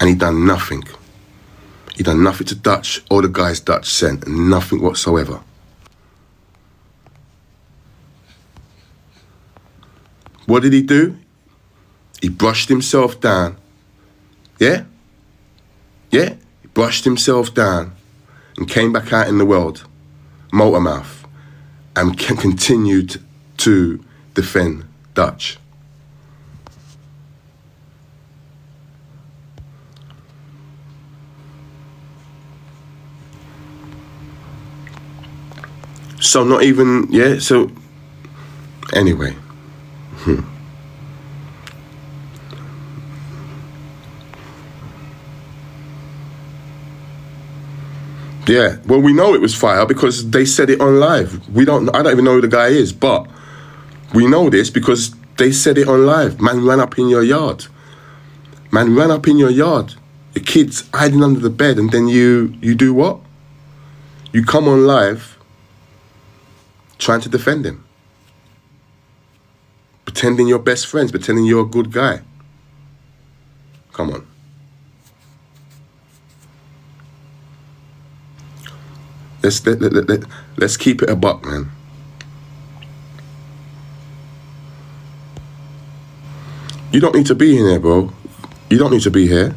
And he done nothing. He done nothing to Dutch or the guys Dutch sent, nothing whatsoever. What did he do? He brushed himself down. Yeah? Yeah? He brushed himself down and came back out in the world, motormouth, and continued to defend Dutch. So not even, yeah, so anyway. Yeah, well, we know it was fire because they said it on live. I don't even know who the guy is, but we know this because they said it on live. Man ran up in your yard. Man ran up in your yard. The kid's hiding under the bed, and then you do what? You come on live trying to defend him. Pretending you're best friends, pretending you're a good guy. Come on. Let's keep it a buck, man. You don't need to be in here, bro. You don't need to be here.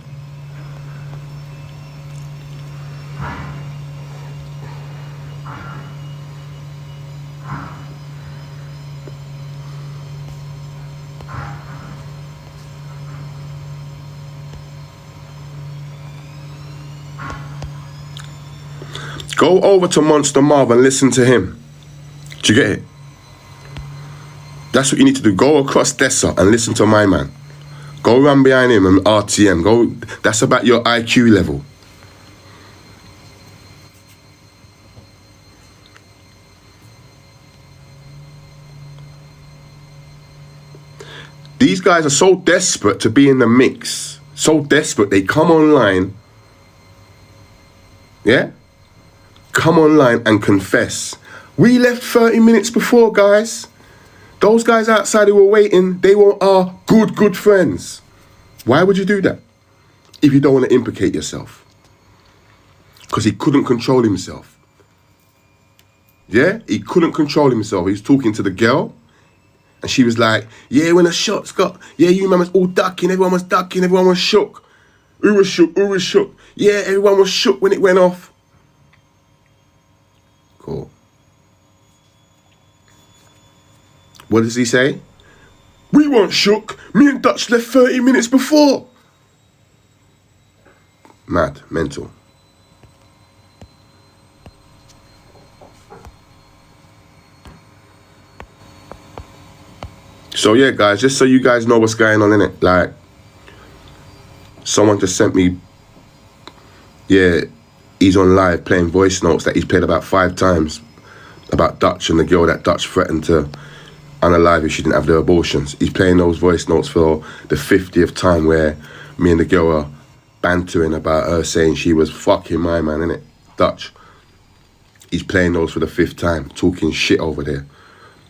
Go over to Monster Marv and listen to him. Do you get it? That's what you need to do. Go across Dessa and listen to my man. Go run behind him and RTM. Go. That's about your IQ level. These guys are so desperate to be in the mix. So desperate. They come online. Yeah? Come online and confess. We left 30 minutes before, guys. Those guys outside who were waiting, they were our good friends. Why would you do that if you don't want to implicate yourself? Because he couldn't control himself. Yeah? He couldn't control himself. He was talking to the girl, and she was like, yeah, when the shots got, yeah, you man was all ducking, everyone was ducking, everyone was shook. Who was shook? Who was shook? Yeah, everyone was shook when it went off. Cool. What does he say? We weren't shook. Me and Dutch left 30 minutes before. Mad, mental. So yeah, guys, just so you guys know what's going on in it, like, someone just sent me, yeah, he's on live playing voice notes that he's played about 5 times about Dutch and the girl that Dutch threatened to unalive if she didn't have the abortions. He's playing those voice notes for the 50th time where me and the girl are bantering about her saying she was fucking my man, innit? Dutch. He's playing those for the 5th time, talking shit over there.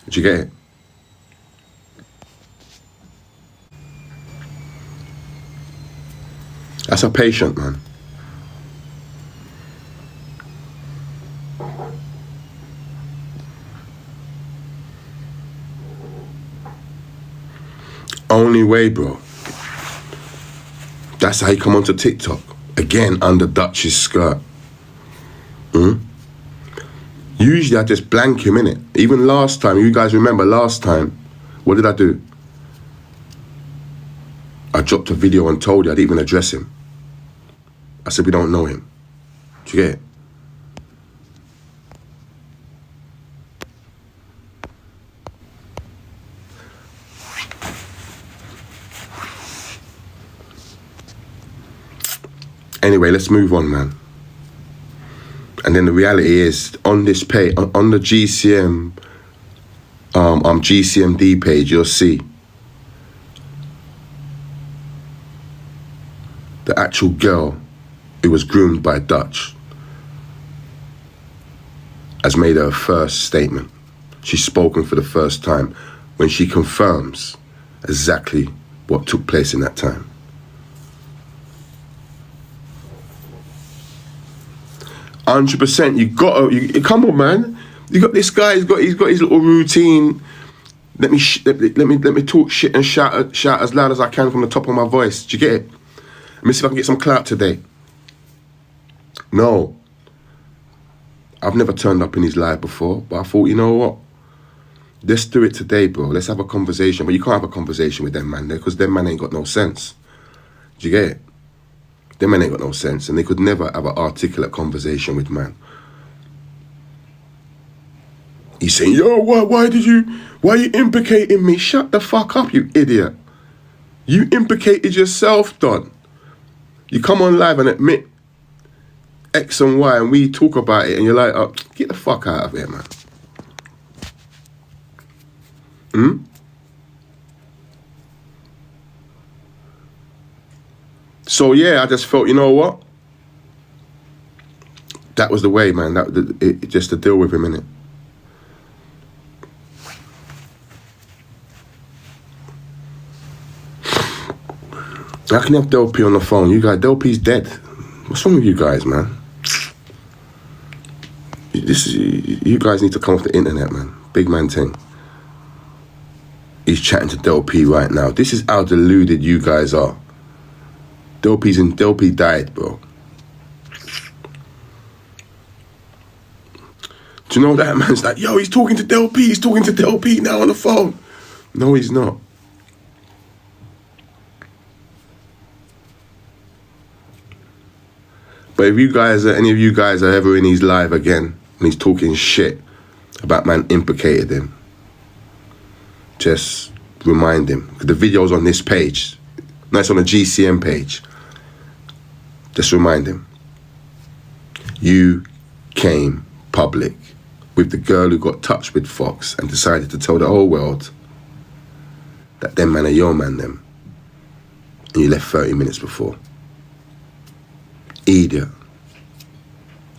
Did you get it? That's a patient, man. Only way, bro. That's how you come onto TikTok. Again, under Dutch's skirt. Usually I just blank him, innit? Even last time, you guys remember last time, what did I do? I dropped a video and told you I didn't even address him. I said we don't know him. Do you get it? Anyway, let's move on, man. And then the reality is, on this page, on the GCM, GCMD page, you'll see the actual girl who was groomed by Dutch has made her first statement. She's spoken for the first time when she confirms exactly what took place in that time. 100%. You gotta. Come on, man. You got this guy. He's got his little routine. Let me talk shit and shout as loud as I can from the top of my voice. Do you get it? Let me see if I can get some clout today. No. I've never turned up in his live before, but I thought, you know what? Let's do it today, bro. Let's have a conversation. But you can't have a conversation with them man there because them man ain't got no sense. Do you get it? Them man ain't got no sense, and they could never have an articulate conversation with man. He's saying, yo, why are you implicating me? Shut the fuck up, you idiot. You implicated yourself, Don. You come on live and admit X and Y, and we talk about it, and you're like, oh, get the fuck out of here, man. So yeah, I just felt, you know what? That was the way, man. Just to deal with him, innit? How can you have Del P on the phone? You guys, Del P's dead. What's wrong with you guys, man? You guys need to come off the internet, man. Big man thing. He's chatting to Del P right now. This is how deluded you guys are. Del P died, bro. Do you know that man's like, yo, he's talking to Del P. He's talking to Del P now on the phone. No, he's not. But if any of you guys are ever in his live again and he's talking shit about man implicated him, just remind him. Because the video's on this page. No, it's on the GCM page. Just remind him. You came public with the girl who got touched with Fox and decided to tell the whole world that them man are your man them. And you left 30 minutes before. Idiot.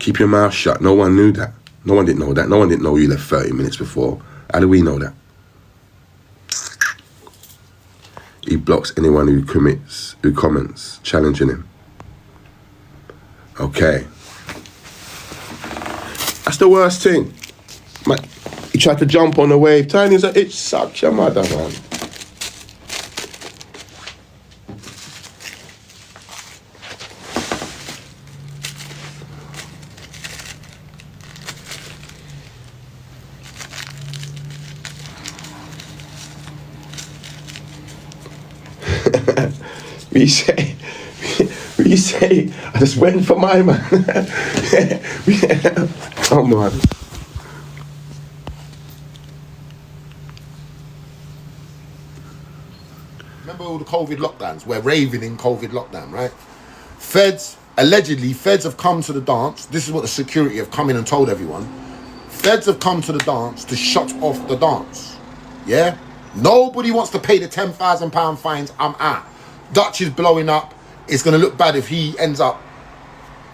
Keep your mouth shut. No one knew that. No one didn't know that. No one didn't know you left 30 minutes before. How do we know that? He blocks anyone who comments, challenging him. Okay. That's the worst thing. He tried to jump on the wave. Tiny's like, it sucks your mother, man. We say, I just went for my man. Come on. Remember all the COVID lockdowns? We're raving in COVID lockdown, right? Feds have come to the dance. This is what the security have come in and told everyone. Feds have come to the dance to shut off the dance. Yeah? Nobody wants to pay the £10,000 fines. I'm at. Dutch is blowing up. It's going to look bad if he ends up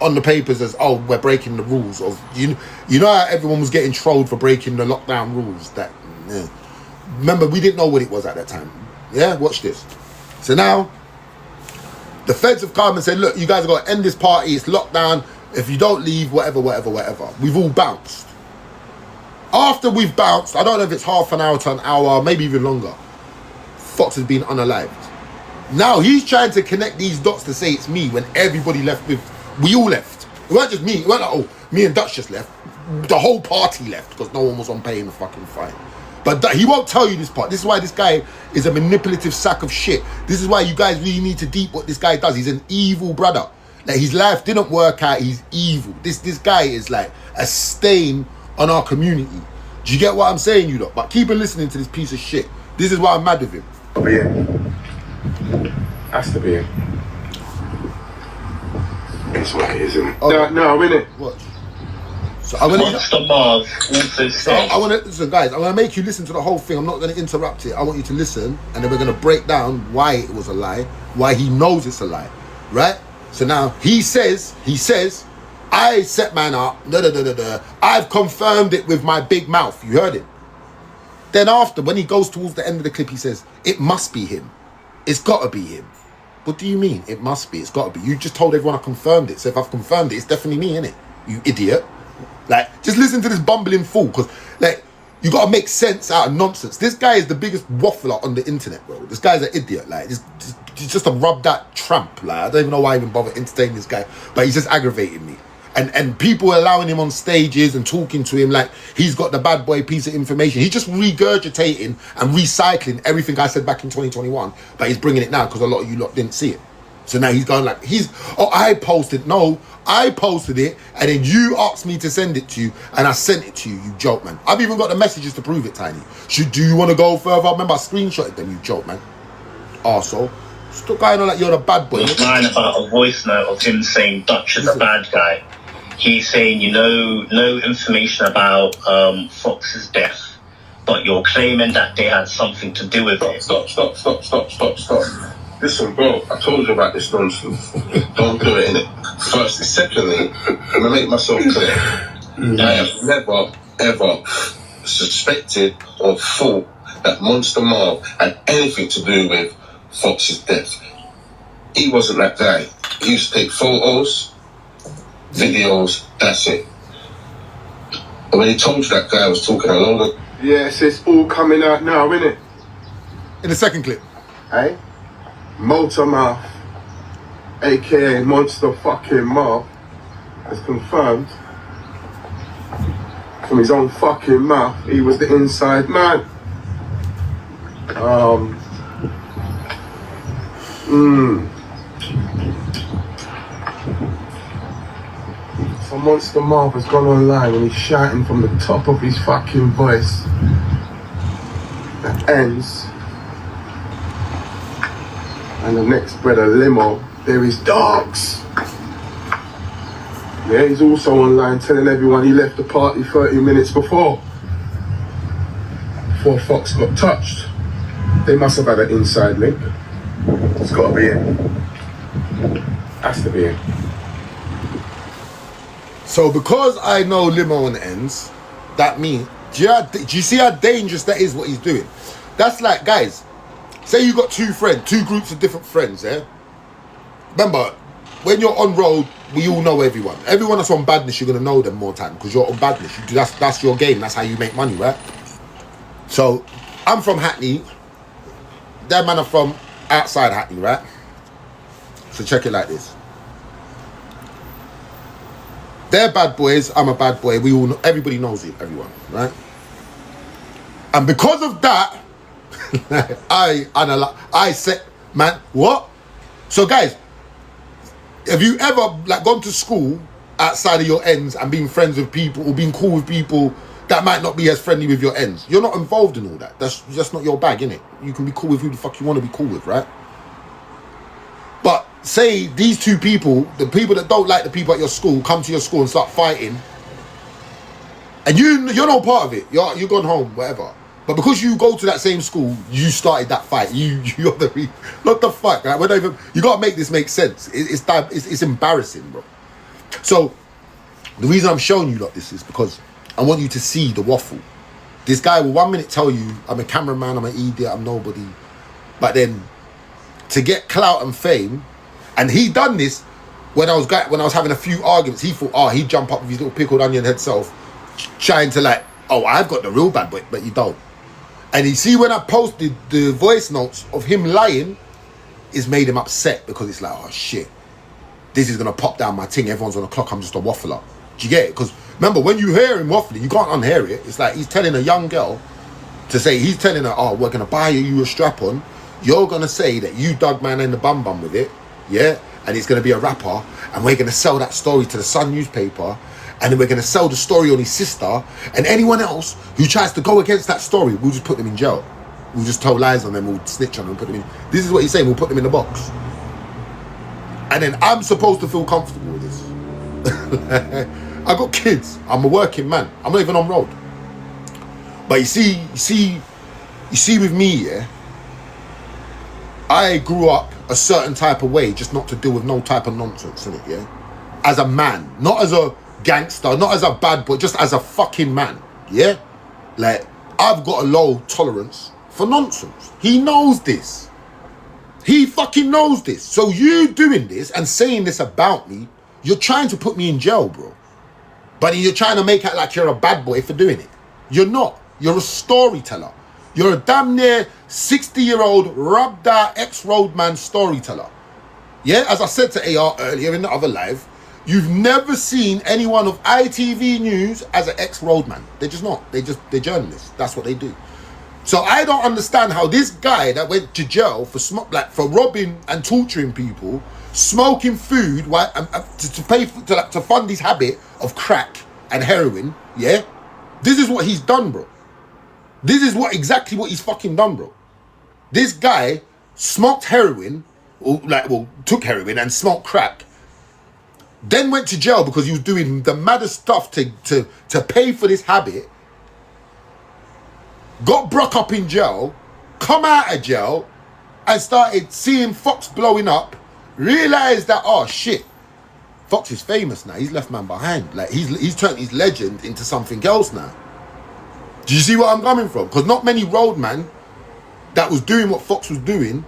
on the papers as, oh, we're breaking the rules. Of you know how everyone was getting trolled for breaking the lockdown rules? Remember, we didn't know what it was at that time. Yeah? Watch this. So now, the feds have come and said, look, you guys have got to end this party. It's lockdown. If you don't leave, whatever. We've all bounced. After we've bounced, I don't know if it's half an hour to an hour, maybe even longer, Fox has been unalived. Now he's trying to connect these dots to say it's me when everybody left we all left. It wasn't just me. It wasn't like, oh, me and Dutch just left. The whole party left because no one was on paying the fucking fine. But he won't tell you this part. This is why this guy is a manipulative sack of shit. This is why you guys really need to deep what this guy does. He's an evil brother. Like, his life didn't work out. He's evil. This guy is like a stain on our community. Do you get what I'm saying, you lot? But keep on listening to this piece of shit. This is why I'm mad with him. But yeah. Has to be it. It's what it is, isn't it? Oh, no, I'm in it. What? So I'm gonna MARV also So I want to listen, guys. I'm gonna make you listen to the whole thing. I'm not gonna interrupt it. I want you to listen, and then we're gonna break down why it was a lie, why he knows it's a lie, right? So now he says, I set man up. I've confirmed it with my big mouth. You heard it. Then after, when he goes towards the end of the clip, he says, it must be him. It's got to be him. What do you mean? It must be. It's got to be. You just told everyone I confirmed it. So if I've confirmed it, it's definitely me, innit? you idiot. Like, just listen to this bumbling fool, because, like, you gotta make sense out of nonsense. This guy is the biggest waffler on the internet, bro. This guy's an idiot. Like, he's just a rubbed out tramp. Like, I don't even know why I even bother entertaining this guy, but he's just aggravating me. And people allowing him on stages and talking to him like he's got the bad boy piece of information. He's just regurgitating and recycling everything I said back in 2021, but he's bringing it now because a lot of you lot didn't see it. So now he's going like, I posted it, and then you asked me to send it to you, and I sent it to you, you joke, man. I've even got the messages to prove it, Tiny. Do you want to go further? Remember, I screenshotted them, you joke, man. Arsehole. Stop going on like you're the bad boy. There's line about a voice note of him saying Dutch is a bad guy. He's saying, no information about Fox's death, but you're claiming that they had something to do with it. Stop. Listen, bro, I told you about this nonsense. Don't do it, innit? Firstly. Secondly, I'm going to make myself clear. I have never, ever suspected or thought that Monster Marv had anything to do with Fox's death. He wasn't that guy. He used to take photos, videos, that's it. And when he told you that guy was talking along, yes, it's all coming out now, innit? In the second clip. Hey? Motor Mouth, aka Monster fucking Marv, has confirmed from his own fucking mouth he was the inside man. So Monster Marv has gone online and he's shouting from the top of his fucking voice that ends, and the next bread of limo, there is dogs. Yeah, he's also online telling everyone he left the party 30 minutes before Fox got touched. They must have had an inside link. It's gotta be it. Has to be it. So because I know limo on ends, that means, do you see how dangerous that is what he's doing? That's like, guys, say you got two groups of different friends, yeah? Remember, when you're on road, we all know everyone. Everyone that's on badness, you're going to know them more time because you're on badness. That's your game. That's how you make money, right? So, I'm from Hackney. Their man are from outside Hackney, right? So check it like this. They're bad boys. I'm a bad boy. We all know, everybody knows it, everyone, right? And because of that, I said, man, what? So guys, have you ever like gone to school outside of your ends and been friends with people or been cool with people that might not be as friendly with your ends? You're not involved in all that. That's just not your bag, innit? You can be cool with who the fuck you want to be cool with, right? But say these two people, the people that don't like the people at your school, come to your school and start fighting, and you're not part of it. You're gone home, whatever. But because you go to that same school, you started that fight. You're the what the fuck? Right? We're not even, you gotta make this make sense. It's embarrassing, bro. So the reason I'm showing you lot this is because I want you to see the waffle. This guy will 1 minute tell you I'm a cameraman, I'm an idiot, I'm nobody, but then to get clout and fame, and he done this when I was having a few arguments. He thought, he'd jump up with his little pickled onion head self, trying to like, I've got the real bad boy, but you don't. And you see, when I posted the voice notes of him lying, it's made him upset because it's like, oh shit, this is gonna pop down my thing. Everyone's on the clock. I'm just a waffler. Do you get it? Because remember, when you hear him waffling, you can't unhear it. It's like he's telling a young girl to say, he's telling her, we're gonna buy you a strap on. You're gonna say that you dug man in the bum with it, yeah, and it's gonna be a rapper, and we're gonna sell that story to the Sun newspaper. And then we're going to sell the story on his sister, and anyone else who tries to go against that story, we'll just put them in jail. We'll just tell lies on them, we'll snitch on them, put them in. This is what he's saying, we'll put them in the box. And then I'm supposed to feel comfortable with this. I got kids. I'm a working man. I'm not even on road. But you see with me, yeah, I grew up a certain type of way, just not to deal with no type of nonsense, innit, yeah? As a man, not as a gangster, not as a bad boy, just as a fucking man, yeah? Like, I've got a low tolerance for nonsense. He knows this. He fucking knows this. So you doing this and saying this about me, you're trying to put me in jail, bro. But you're trying to make it like you're a bad boy for doing it. You're not. You're a storyteller. You're a damn near 60-year-old rubbed out ex-roadman storyteller. Yeah, as I said to AR earlier in the other live, you've never seen anyone of ITV News as an ex-roadman. They're just not. They're journalists. That's what they do. So I don't understand how this guy that went to jail for robbing and torturing people, smoking food, to fund his habit of crack and heroin. Yeah, this is what he's done, bro. This is exactly what he's fucking done, bro. This guy smoked heroin, took heroin and smoked crack, then went to jail because he was doing the maddest stuff to pay for this habit, got broke up in jail, come out of jail, and started seeing Fox blowing up, realised that, oh shit, Fox is famous now, he's left man behind. Like, he's turned his legend into something else now. Do you see what I'm coming from? Because not many roadman that was doing what Fox was doing,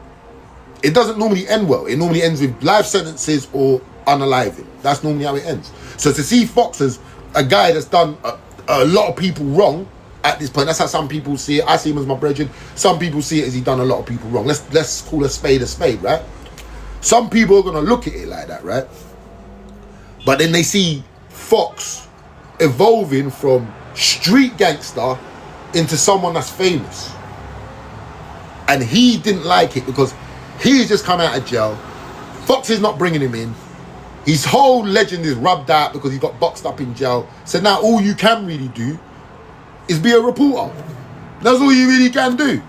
it doesn't normally end well. It normally ends with life sentences or unaliving. That's normally how it ends. So to see Fox as a guy that's done a lot of people wrong at this point, that's how some people see it. I see him as my brethren. Some people see it as he done a lot of people wrong. Let's call a spade, right? Some people are going to look at it like that, right? But then they see Fox evolving from street gangster into someone that's famous. And he didn't like it because he's just come out of jail. Fox is not bringing him in. His whole legend is rubbed out because he got boxed up in jail. So now all you can really do is be a reporter. That's all you really can do.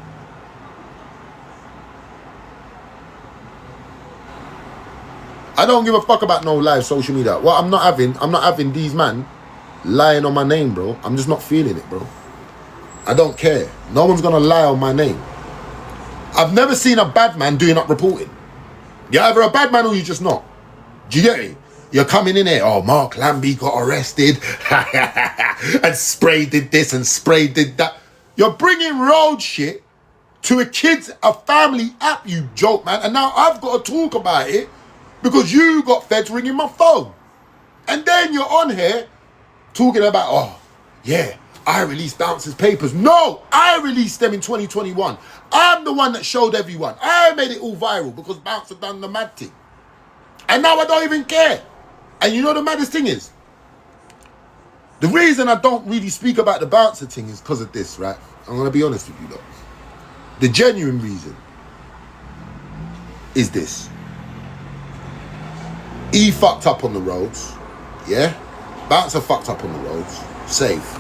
I don't give a fuck about no live social media. Well, I'm not having these man lying on my name, bro. I'm just not feeling it, bro. I don't care. No one's gonna lie on my name. I've never seen a bad man doing up reporting. You're either a bad man or you're just not. Do you get me? You're coming in here, oh, Mark Lambie got arrested and Spray did this and Spray did that. You're bringing road shit to a family app, you joke, man. And now I've got to talk about it because you got feds ringing my phone. And then you're on here talking about, oh, yeah, I released Bounce's papers. No, I released them in 2021. I'm the one that showed everyone. I made it all viral because Bounce had done the mad thing. And now I don't even care. And you know the maddest thing is? The reason I don't really speak about the Bouncer thing is because of this, right? I'm going to be honest with you, though. The genuine reason is this. He fucked up on the roads, yeah? Bouncer fucked up on the roads, safe.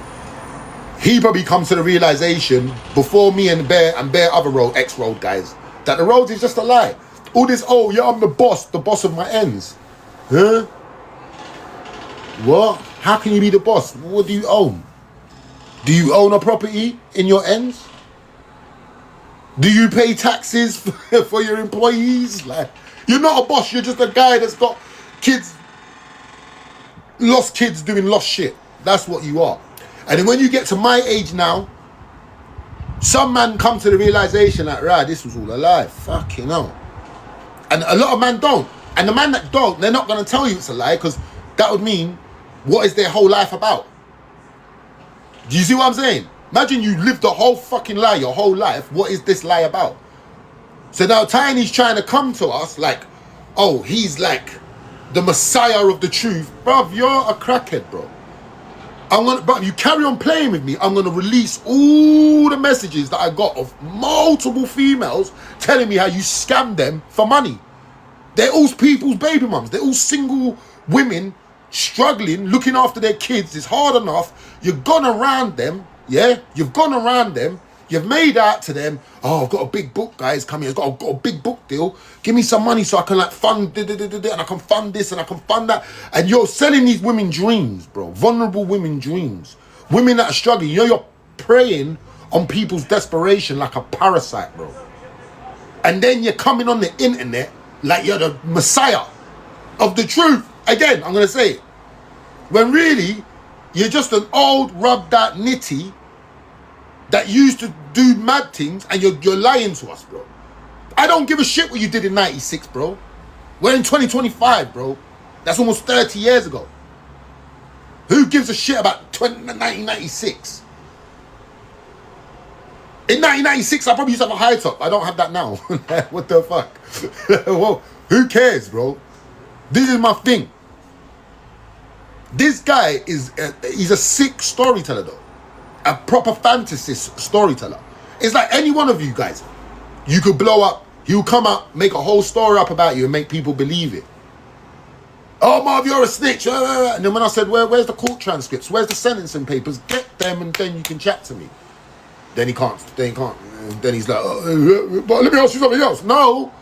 He probably comes to the realization before me and Bear other ex-road guys, that the roads is just a lie. All this, oh yeah, I'm the boss of my ends. Huh? What? How can you be the boss? What do you own? Do you own a property in your ends? Do you pay taxes for your employees? Like, you're not a boss, you're just a guy that's got lost kids doing lost shit. That's what you are. And then when you get to my age now, some man come to the realization that, right, this was all a lie. Fucking hell. And a lot of men don't. And the man that don't, they're not going to tell you it's a lie because that would mean, what is their whole life about? Do you see what I'm saying? Imagine you lived a whole fucking lie your whole life. What is this lie about? So now Tiny's trying to come to us like, oh, he's like the messiah of the truth. Bruv, you're a crackhead, bro. But you carry on playing with me, I'm going to release all the messages that I got of multiple females telling me how you scammed them for money. They're all people's baby mums. They're all single women struggling, looking after their kids. It's hard enough. You've gone around them, yeah? You've gone around them. You've made out to them, oh, I've got a big book, guys, come here. I've got a big book deal. Give me some money so I can like fund, and I can fund this and I can fund that. And you're selling these women dreams, bro. Vulnerable women dreams. Women that are struggling. You know, you're preying on people's desperation like a parasite, bro. And then you're coming on the internet like you're the messiah of the truth. Again, I'm going to say it. When really, you're just an old, rubbed out nitty that used to do mad things, and you're lying to us, bro. I don't give a shit what you did in 96, bro. We're in 2025, bro. That's almost 30 years ago. Who gives a shit about 1996? In 1996, I probably used to have a high top. I don't have that now. What the fuck? Well, who cares, bro? This is my thing. This guy he's a sick storyteller, though. A proper fantasist storyteller. It's like any one of you guys. You could blow up. He'll come up, make a whole story up about you and make people believe it. Oh, Marv, you're a snitch. And then when I said, where's the court transcripts? Where's the sentencing papers? Get them and then you can chat to me. Then he can't. And then he's like, but let me ask you something else. No,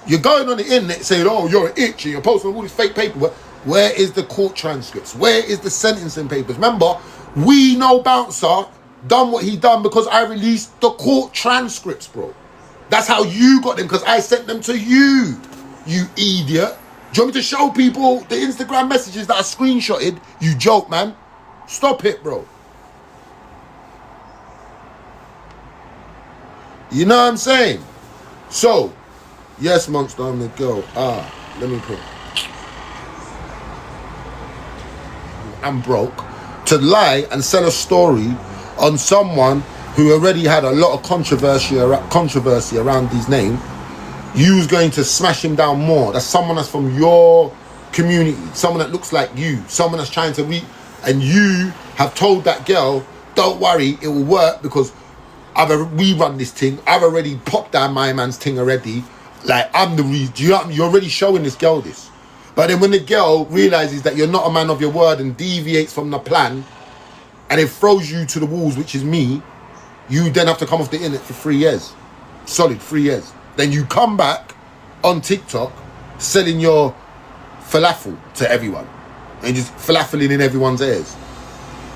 you're going on the internet saying, oh, you're an itch and you're posting all this fake paperwork. Where is the court transcripts? Where is the sentencing papers? Remember, we know Bouncer done what he done because I released the court transcripts, bro. That's how you got them, because I sent them to you, you idiot. Do you want me to show people the Instagram messages that I screenshotted? You joke, man. Stop it, bro. You know what I'm saying? So, yes, Monster, I'm the girl. Let me put. I'm broke. To lie and sell a story on someone who already had a lot of controversy around his name, you was going to smash him down more. That's someone that's from your community, someone that looks like you, someone that's trying to and you have told that girl, don't worry, it will work because we run this thing. I've already popped down my man's thing already. Like, I'm the reason. Do you know what I mean? You're already showing this girl this. But then when the girl realizes that you're not a man of your word and deviates from the plan and it throws you to the walls, which is me, you then have to come off the internet for 3 years. Solid 3 years. Then you come back on TikTok selling your falafel to everyone and just falafeling in everyone's ears.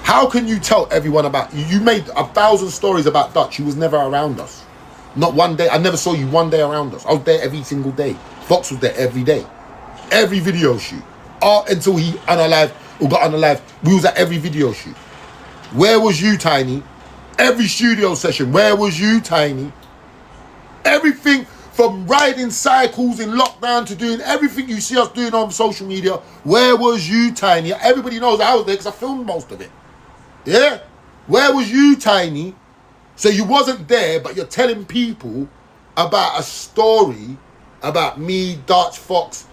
How can you tell everyone about you? You made 1,000 stories about Dutch. You was never around us. Not one day. I never saw you one day around us. I was there every single day. Fox was there every day. Every video shoot. Until he unalived or got unalived, we was at every video shoot. Where was you, Tiny? Every studio session. Where was you, Tiny? Everything from riding cycles in lockdown to doing everything you see us doing on social media. Where was you, Tiny? Everybody knows I was there because I filmed most of it. Yeah? Where was you, Tiny? So you wasn't there, but you're telling people about a story about me, Dutch, Fox.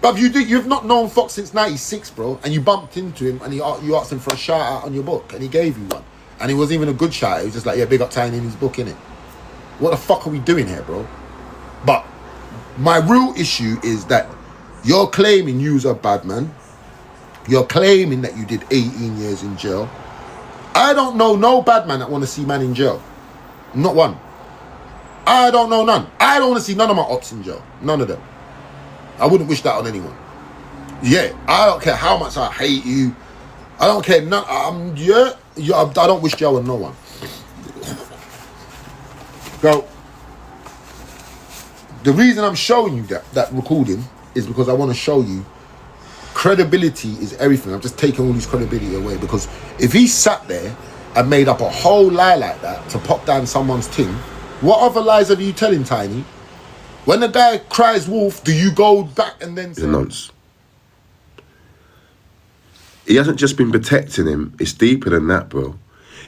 But you've not known Fox since 96, bro. And you bumped into him and you asked him for a shout out on your book and he gave you one. And it wasn't even a good shout out. He was just like, yeah, big up Tiny in his book, innit? What the fuck are we doing here, bro? But my real issue is that you're claiming you's a bad man. You're claiming that you did 18 years in jail. I don't know no bad man that want to see man in jail. Not one. I don't know none. I don't want to see none of my ops in jail. None of them. I wouldn't wish that on anyone. Yeah, I don't care how much I hate you. I don't care. I don't wish jail on no one. So, the reason I'm showing you that recording is because I want to show you credibility is everything. I'm just taking all this credibility away because if he sat there and made up a whole lie like that to pop down someone's thing, what other lies are you telling, Tiny? When the guy cries wolf, do you go back and then say... Nonsense. He hasn't just been protecting him. It's deeper than that, bro.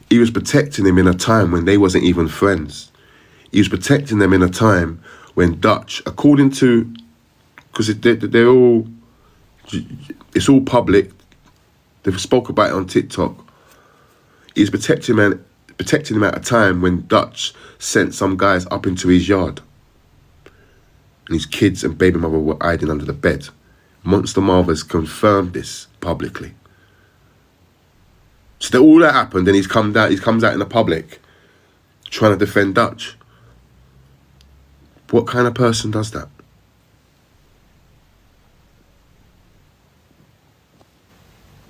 He was protecting him in a time when they wasn't even friends. He was protecting them in a time when Dutch, according to... Because they're all... It's all public. They've spoke about it on TikTok. He's protecting him at a time when Dutch sent some guys up into his yard. And his kids and baby mother were hiding under the bed. Monster Marv has confirmed this publicly. So all that happened, and he comes out in the public trying to defend Dutch. What kind of person does that?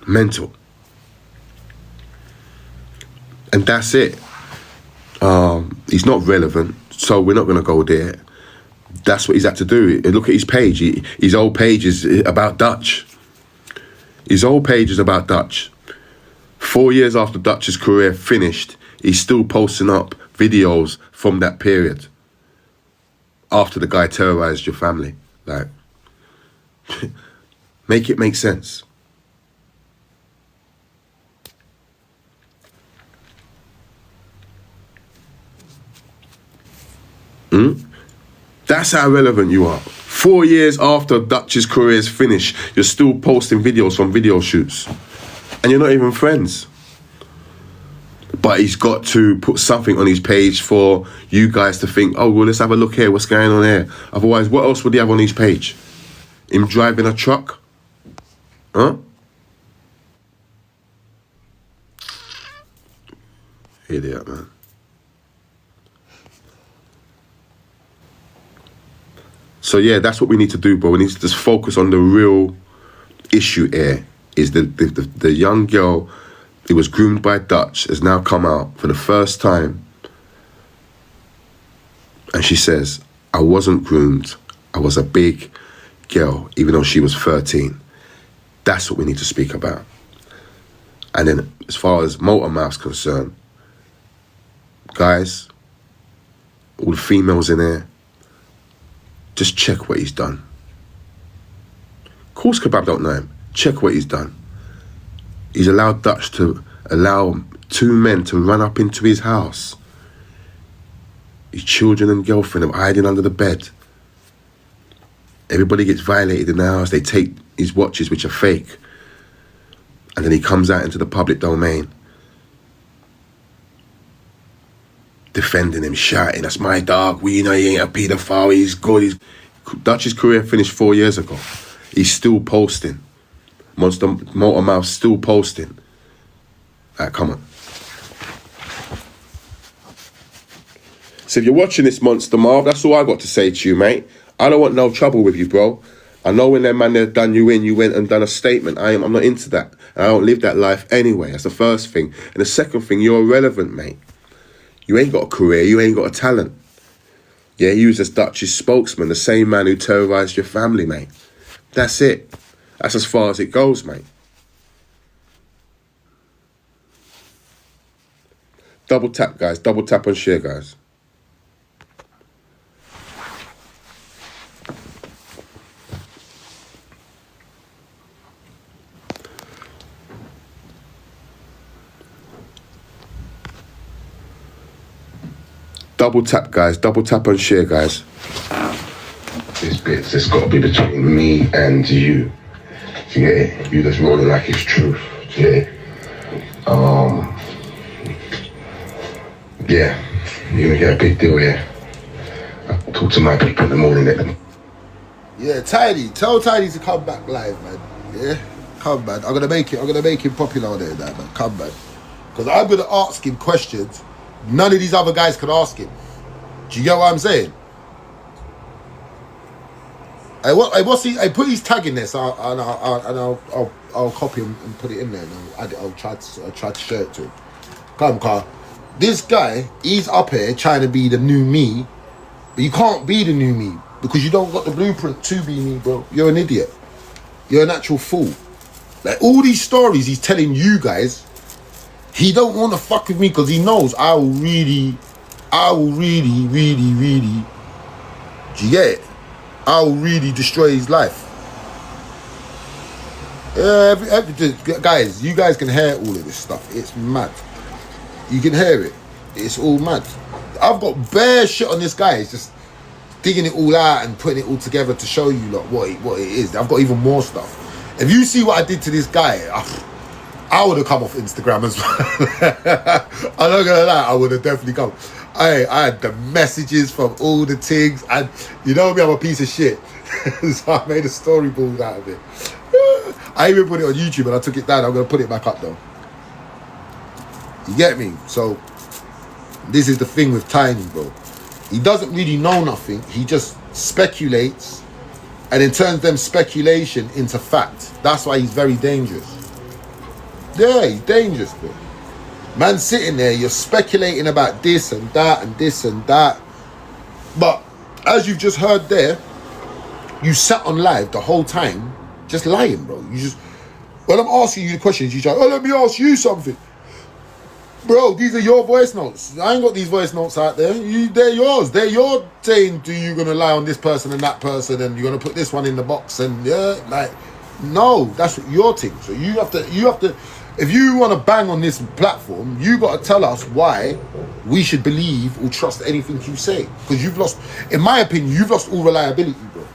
Mental. And that's it. He's not relevant, so we're not going to go there. That's what he's had to do. Look at his page. His old page is about Dutch. His old page is about Dutch. 4 years after Dutch's career finished, he's still posting up videos from that period. After the guy terrorized your family. Like, make it make sense. That's how relevant you are. 4 years after Dutch's career's finished, you're still posting videos from video shoots. And you're not even friends. But he's got to put something on his page for you guys to think, oh, well, let's have a look here. What's going on here? Otherwise, what else would he have on his page? Him driving a truck? Huh? Idiot, man. So yeah, that's what we need to do, bro. We need to just focus on the real issue here. Is the young girl who was groomed by Dutch has now come out for the first time, and she says, I wasn't groomed. I was a big girl, even though she was 13. That's what we need to speak about. And then as far as Motormouth's concerned, guys, all the females in there, just check what he's done. Of course Kebab don't know him. Check what he's done. He's allowed Dutch to allow two men to run up into his house. His children and girlfriend are hiding under the bed. Everybody gets violated in the house. They take his watches, which are fake. And then he comes out into the public domain, defending him, shouting, that's my dog. We know he ain't a paedophile. He's good. Dutch's career finished 4 years ago. He's still posting. Monster Motormouth still posting. Alright, come on. So if you're watching this, Monster Marv, that's all I got to say to you, mate. I don't want no trouble with you, bro. I know when that man there done you in, you went and done a statement. I'm not into that. And I don't live that life anyway. That's the first thing. And the second thing, you're irrelevant, mate. You ain't got a career. You ain't got a talent. Yeah, he was just Dutch's spokesman, the same man who terrorised your family, mate. That's it. That's as far as it goes, mate. Double tap, guys. Double tap and share, guys. Double tap, guys. Double tap and share, guys. This bit's it's got to be between me and you. Do you get it? You just rolling like it's truth. Do you get it? Yeah, you're gonna get a big deal here. I talk to my people in the morning. Let them. Yeah, Tidy. Tell Tidy to come back live, man. Yeah, come, man. I'm gonna make him popular on there, man. Come, man. Because I'm gonna ask him questions none of these other guys could ask him. Do you get what I'm saying? I put his tag in there, so I'll copy him and put it in there, and I'll try to share it to him. Come, Carl. This guy, he's up here trying to be the new me, but you can't be the new me because you don't got the blueprint to be me, bro. You're an idiot. You're an actual fool. Like all these stories he's telling you guys, he don't want to fuck with me because he knows I will really, do you get it? I will really destroy his life. Guys, you guys can hear all of this stuff. It's mad. You can hear it. It's all mad. I've got bare shit on this guy. It's just digging it all out and putting it all together to show you like what it is. I've got even more stuff. If you see what I did to this guy, I would have come off Instagram as well. I'm not gonna lie, I would have definitely come. I had the messages from all the things, and you know me, I'm a piece of shit. So I made a storyboard out of it. I even put it on YouTube and I took it down. I'm gonna put it back up though. You get me? So this is the thing with Tiny, bro. He doesn't really know nothing. He just speculates and then turns them speculation into fact. That's why he's very dangerous. Yeah, he's dangerous, bro. Man sitting there, you're speculating about this and that and this and that. But as you've just heard there, you sat on live the whole time just lying, bro. You just, when I'm asking you the questions, you say, oh, let me ask you something. Bro, these are your voice notes. I ain't got these voice notes out there. They're yours. They're your saying, do you gonna lie on this person and that person and you're gonna put this one in the box and yeah, like, no, that's what your thing. So you have to, if you want to bang on this platform, you got to tell us why we should believe or trust anything you say. Because you've lost, in my opinion, you've lost all reliability, bro.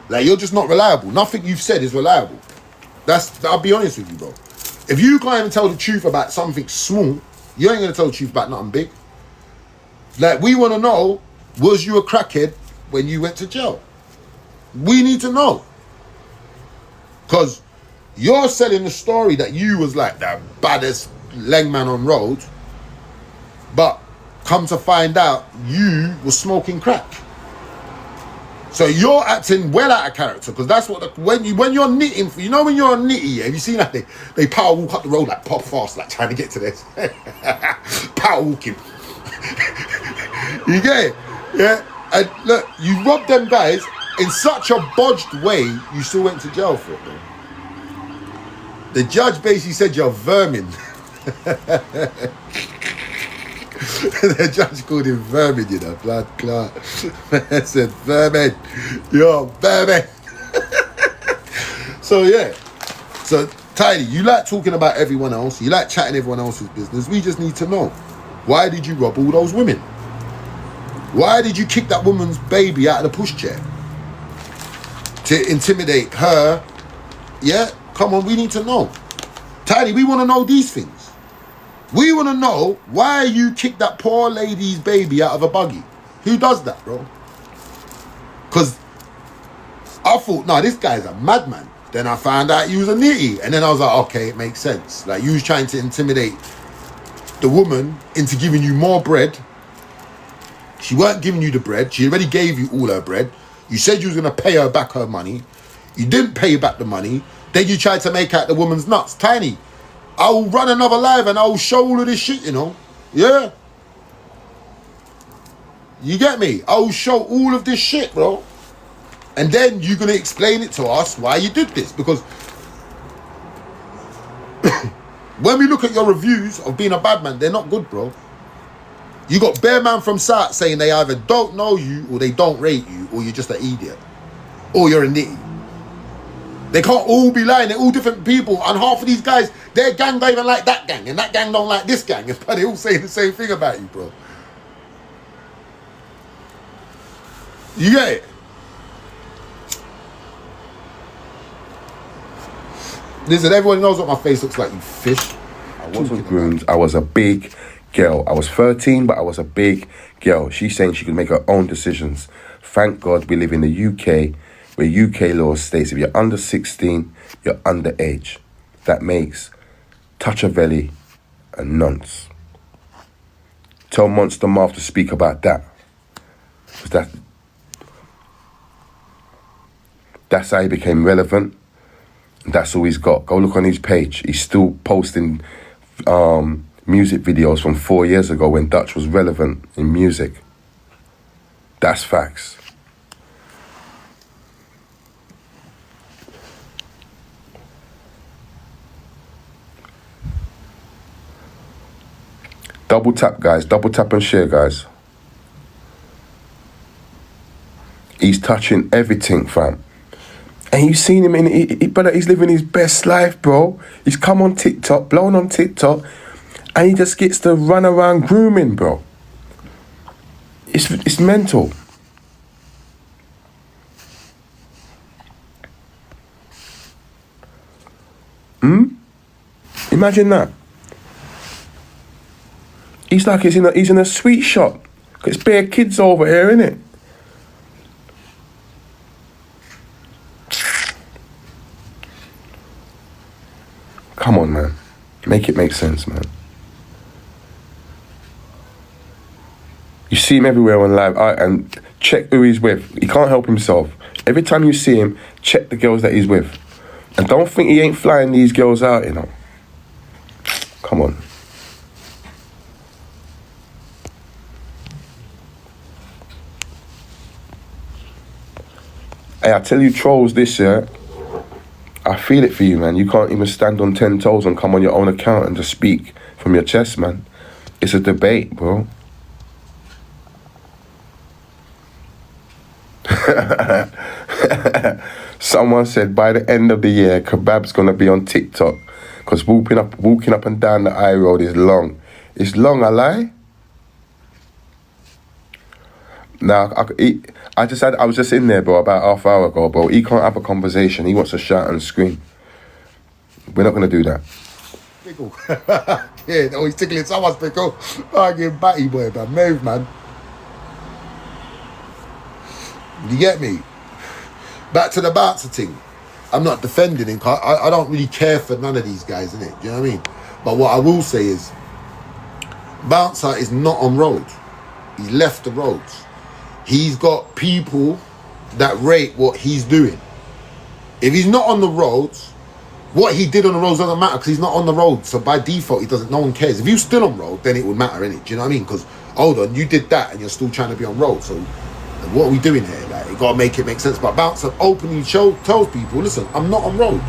Like, you're just not reliable. Nothing you've said is reliable. I'll be honest with you, bro. If you can't even tell the truth about something small, you ain't gonna tell the truth about nothing big. Like, we want to know, was you a crackhead when you went to jail? We need to know. Because you're selling the story that you was like the baddest leg man on road, but come to find out you were smoking crack. So you're acting well out of character, because that's what when you're knitting, you know, when you're a nitty, yeah, have you seen that they power walk up the road like pop fast, like trying to get to this power walking. You get it? Yeah. And look, you robbed them guys in such a bodged way, you still went to jail for it, man. The judge basically said you're vermin. The judge called him vermin, you know, blood clot. I said, vermin, you're vermin. So, yeah. So, Tidy, you like talking about everyone else. You like chatting everyone else's business. We just need to know, why did you rob all those women? Why did you kick that woman's baby out of the pushchair? To intimidate her? Yeah? Come on, we need to know. Tidy, we want to know these things. We want to know why you kicked that poor lady's baby out of a buggy. Who does that, bro? Because I thought, no, this guy's a madman. Then I found out he was a nitty. And then I was like, okay, it makes sense. Like, you was trying to intimidate the woman into giving you more bread. She weren't giving you the bread. She already gave you all her bread. You said you was going to pay her back her money. You didn't pay back the money. Then you tried to make out the woman's nuts. Tiny, I'll run another live and I'll show all of this shit, you know. Yeah. You get me? I'll show all of this shit, bro. And then you're going to explain it to us why you did this. Because when we look at your reviews of being a bad man, they're not good, bro. You got Bear Man from South saying they either don't know you or they don't rate you, or you're just an idiot. Or you're a nitty. They can't all be lying. They're all different people. And half of these guys, their gang don't even like that gang. And that gang don't like this gang. But they all saying the same thing about you, bro. You get it? Listen, everyone knows what my face looks like, you fish. I wasn't groomed. I was a big girl. I was 13, but I was a big girl. She's saying she could make her own decisions. Thank God we live in the UK, where UK law states if you're under 16, you're underage. That makes Touchavelli a nonce. Tell Monster MARV to speak about that. Because that's how he became relevant. That's all he's got. Go look on his page. He's still posting music videos from 4 years ago when Dutch was relevant in music. That's facts. Double tap, guys. Double tap and share, guys. He's touching everything, fam. And you've seen him he's living his best life, bro. He's come on TikTok, blown on TikTok, and he just gets to run around grooming, bro. It's mental. Imagine that. He's like he's in a sweet shop. It's bare kids over here, innit? Come on, man. Make it make sense, man. You see him everywhere on live, and check who he's with. He can't help himself. Every time you see him, check the girls that he's with. And don't think he ain't flying these girls out, you know. Come on. Hey, I tell you, trolls, this year, I feel it for you, man. You can't even stand on 10 toes and come on your own account and just speak from your chest, man. It's a debate, bro. Someone said by the end of the year, Kebab's gonna be on TikTok. Because walking up and down the high road is long. It's long, I lie. Now, I was just in there, bro, about half hour ago, bro. He can't have a conversation. He wants to shout and scream. We're not going to do that. Pickle. Yeah, no, he's tickling someone's pickle. Fucking batty boy, man. Move, man. You get me? Back to the bouncer thing. I'm not defending him. I don't really care for none of these guys, innit? Do you know what I mean? But what I will say is, Bouncer is not on road. He's left the roads. He's got people that rate what he's doing. If he's not on the roads, what he did on the roads doesn't matter because he's not on the road. So by default, he doesn't. No one cares. If you're still on road, then it would matter, innit? Do you know what I mean? Because hold on, you did that and you're still trying to be on road. So what are we doing here? Like, you gotta make it make sense. But Bouncer openly tells people, listen, I'm not on road.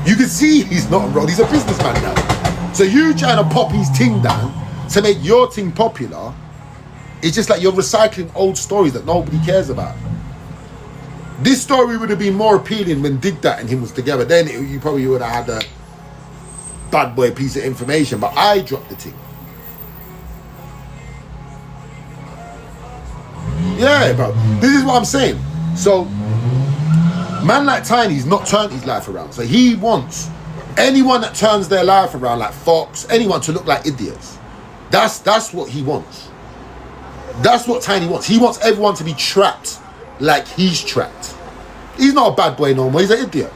You can see he's not on road. He's a businessman now. So you trying to pop his ting down to make your thing popular. It's just like you're recycling old stories that nobody cares about. This story would have been more appealing when Dig That and him was together. Then you probably would have had a bad boy piece of information. But I dropped the thing. Yeah, bro. This is what I'm saying. So, man like Tiny's not turned his life around. So he wants anyone that turns their life around, like Fox, anyone to look like idiots. That's what he wants. That's what Tiny wants. He wants everyone to be trapped like he's trapped. He's not a bad boy no more. He's an idiot.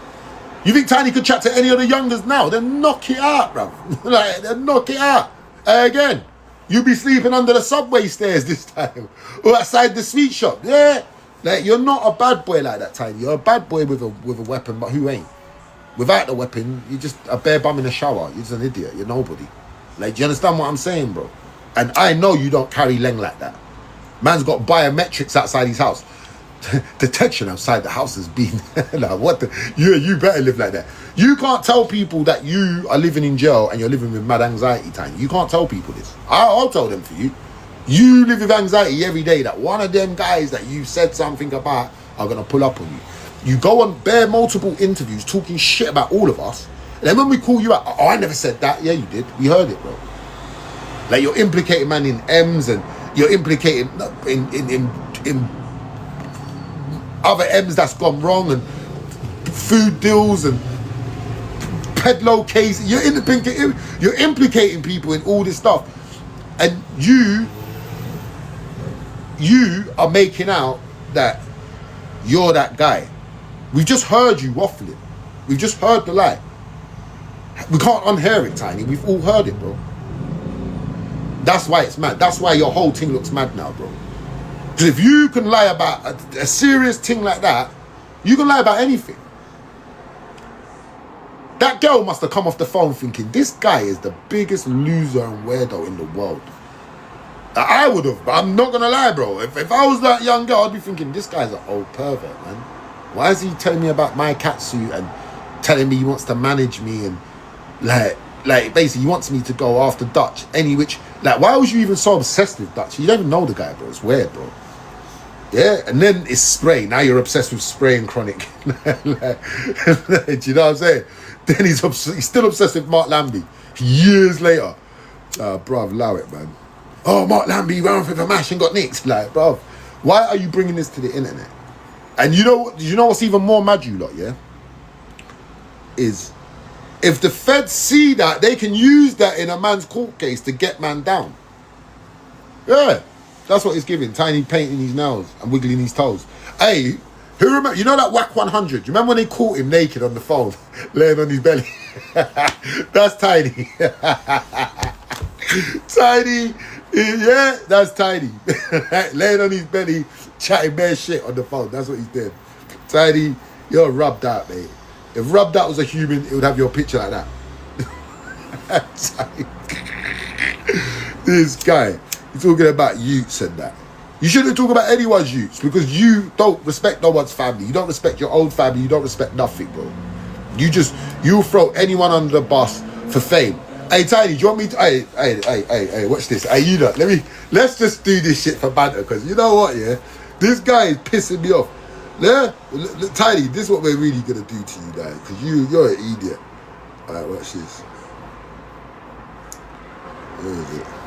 You think Tiny could chat to any of the youngers now? Then knock it out, bro. Like, then knock it out. Again, you be sleeping under the subway stairs this time. Or outside the sweet shop. Yeah. Like, you're not a bad boy like that, Tiny. You're a bad boy with a weapon, but who ain't? Without the weapon, you're just a bare bum in the shower. You're just an idiot. You're nobody. Like, do you understand what I'm saying, bro? And I know you don't carry Leng like that. Man's got biometrics outside his house. Detection outside the house has been like, what the? You better live like that. You can't tell people that you are living in jail and you're living with mad anxiety, Tiny. You can't tell people this. I'll tell them for you. You live with anxiety every day that one of them guys that you said something about are going to pull up on you. You go on bare multiple interviews talking shit about all of us. And then when we call you out, oh, I never said that. Yeah, you did. We heard it, bro. Like, you're implicating man in M's and you're implicating in other M's that's gone wrong and food deals and pedlo cases. You're implicating people in all this stuff. And you are making out that you're that guy. We've just heard you waffling. We've just heard the lie. We can't unhear it, Tiny. We've all heard it, bro. That's why it's mad. That's why your whole thing looks mad now, bro. Because if you can lie about a serious thing like that, you can lie about anything. That girl must have come off the phone thinking, this guy is the biggest loser and weirdo in the world. I would have, but I'm not going to lie, bro. If I was that young girl, I'd be thinking, this guy's an old pervert, man. Why is he telling me about my catsuit and telling me he wants to manage me and like basically he wants me to go after Dutch like, why was you even so obsessed with Dutch? You don't even know the guy, bro. It's weird, bro. Yeah, and then it's Spray. Now you're obsessed with Spray and Chronic. Do you know what I'm saying? Then he's still obsessed with Mark Lambie years later. Bruv, allow it, man. Oh, Mark Lambie ran for the mash and got nicked. Like, bruv, why are you bringing this to the internet? And you know what's even more mad, you lot, yeah? Is if the feds see that, they can use that in a man's court case to get man down. Yeah, that's what it's giving. Tiny painting his nails and wiggling his toes. Hey, who remember? You know that Whack 100? You remember when they caught him naked on the phone, laying on his belly? That's Tiny. Tiny, yeah, that's Tiny. Laying on his belly, chatting bare shit on the phone. That's what he's doing. Tiny, you're rubbed out, mate. If Rubbed Out was a human, it would have your picture like that. This guy, he's talking about youths and that. You shouldn't talk about anyone's youths because you don't respect no one's family. You don't respect your own family. You don't respect nothing, bro. You'll throw anyone under the bus for fame. Hey, Tiny, do you want me to... Hey, watch this. Hey, you know, let's just do this shit for banter because you know what, yeah? This guy is pissing me off. Yeah? Tiny, this is what we're really going to do to you, guys, because you're an idiot. Alright, watch this. Where is it?